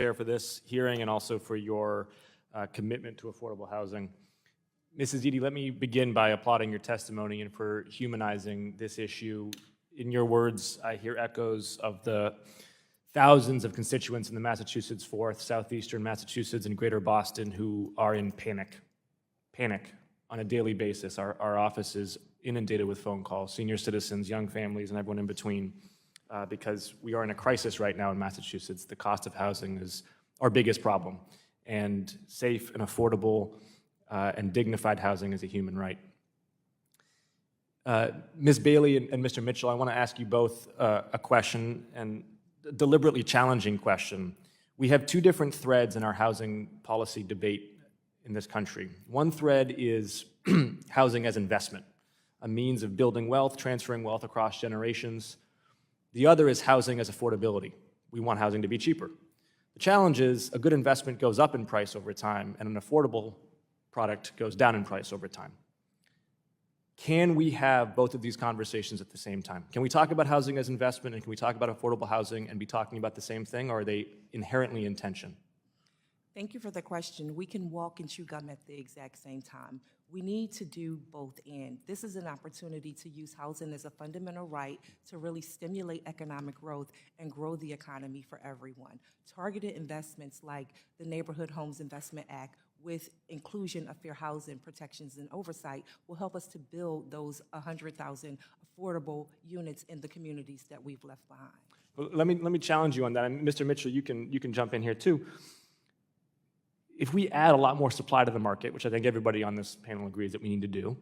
Chair, for this hearing and also for your commitment to affordable housing. Mrs. Eady, let me begin by applauding your testimony and for humanizing this issue. In your words, I hear echoes of the thousands of constituents in the Massachusetts 4th, southeastern Massachusetts, and greater Boston who are in panic on a daily basis. Our office is inundated with phone calls, senior citizens, young families, and everyone in between, because we are in a crisis right now in Massachusetts. The cost of housing is our biggest problem, and safe and affordable and dignified housing is a human right. Ms. Bailey and Mr. Mitchell, I want to ask you both a question, and a deliberately challenging question. We have two different threads in our housing policy debate in this country. One thread is housing as investment, a means of building wealth, transferring wealth across generations. The other is housing as affordability. We want housing to be cheaper. The challenge is a good investment goes up in price over time, and an affordable product goes down in price over time. Can we have both of these conversations at the same time? Can we talk about housing as investment, and can we talk about affordable housing and be talking about the same thing, or are they inherently in tension? Thank you for the question. We can walk and chew gum at the exact same time. We need to do both and. This is an opportunity to use housing as a fundamental right to really stimulate economic growth and grow the economy for everyone. Targeted investments like the Neighborhood Homes Investment Act with inclusion of fair housing protections and oversight will help us to build those 100,000 affordable units in the communities that we've left behind. Well, let me challenge you on that. And Mr. Mitchell, you can jump in here too. If we add a lot more supply to the market, which I think everybody on this panel agrees that we need to do,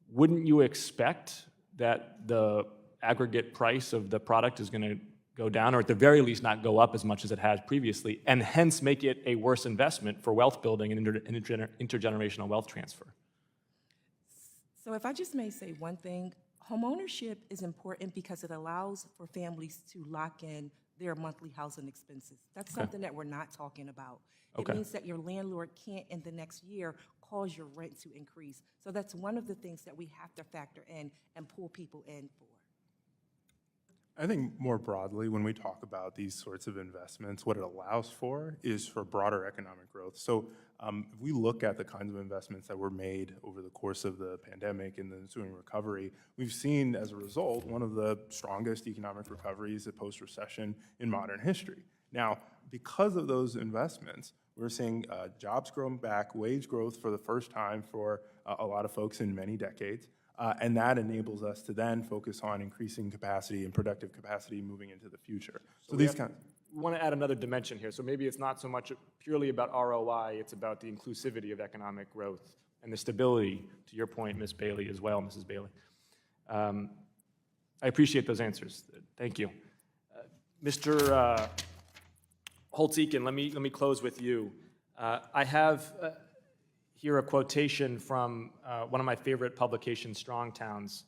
wouldn't you expect that the aggregate price of the product is going to go down, or at the very least not go up as much as it has previously, and hence make it a worse investment for wealth building and intergenerational wealth transfer? So if I just may say one thing, homeownership is important because it allows for families to lock in their monthly housing expenses. That's something that we're not talking about. It means that your landlord can't in the next year cause your rent to increase. So that's one of the things that we have to factor in and pull people in for. I think more broadly, when we talk about these sorts of investments, what it allows for is for broader economic growth. So if we look at the kinds of investments that were made over the course of the pandemic and the ensuing recovery, we've seen, as a result, one of the strongest economic recoveries post-recession in modern history. Now, because of those investments, we're seeing jobs growing back, wage growth for the first time for a lot of folks in many decades. And that enables us to then focus on increasing capacity and productive capacity moving into the future. So we want to add another dimension here. So maybe it's not so much purely about ROI, it's about the inclusivity of economic growth and the stability, to your point, Ms. Bailey, as well, Mrs. Bailey. I appreciate those answers. Thank you. Mr. Holtz-Eakin, let me close with you. I have here a quotation from one of my favorite publications, Strong Towns,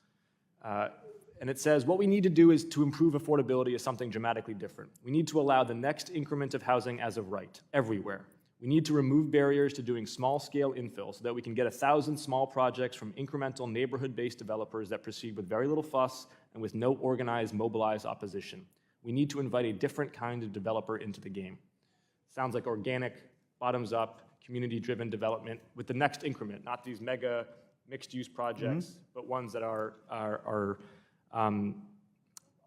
and it says, "What we need to do is to improve affordability is something dramatically different. We need to allow the next increment of housing as of right, everywhere. We need to remove barriers to doing small-scale infill so that we can get 1,000 small projects from incremental neighborhood-based developers that proceed with very little fuss and with no organized, mobilized opposition. We need to invite a different kind of developer into the game." Sounds like organic, bottoms-up, community-driven development with the next increment, not these mega mixed-use projects, but ones that are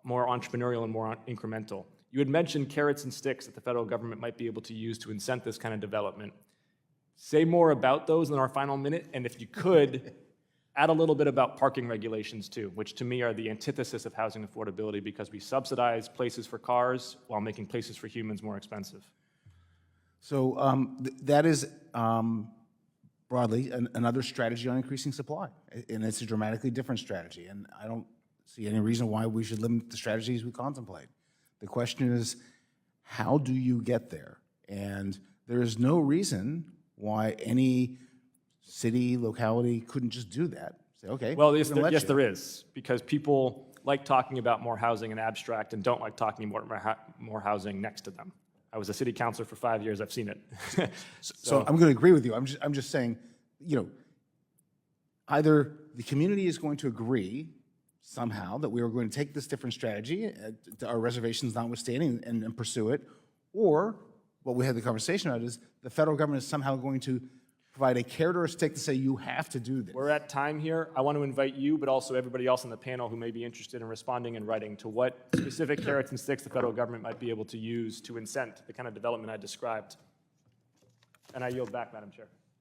more entrepreneurial and more incremental. You had mentioned carrots and sticks that the federal government might be able to use to incent this kind of development. Say more about those in our final minute, and if you could, add a little bit about parking regulations too, which to me are the antithesis of housing affordability because we subsidize places for cars while making places for humans more expensive. So that is broadly another strategy on increasing supply, and it's a dramatically different strategy, and I don't see any reason why we should limit the strategies we contemplate. The question is, how do you get there? And there is no reason why any city, locality couldn't just do that. Say, okay. Well, yes, there is, because people like talking about more housing in abstract and don't like talking more housing next to them. I was a city councilor for 5 years. I've seen it. So I'm going to agree with you. I'm just saying, either the community is going to agree somehow that we are going to take this different strategy, our reservations notwithstanding, and pursue it, or what we had the conversation about is the federal government is somehow going to provide a carrot or a stick to say you have to do this. We're at time here. I want to invite you, but also everybody else on the panel who may be interested in responding in writing to what specific carrots and sticks the federal government might be able to use to incent the kind of development I described. And I yield back, Madam Chair.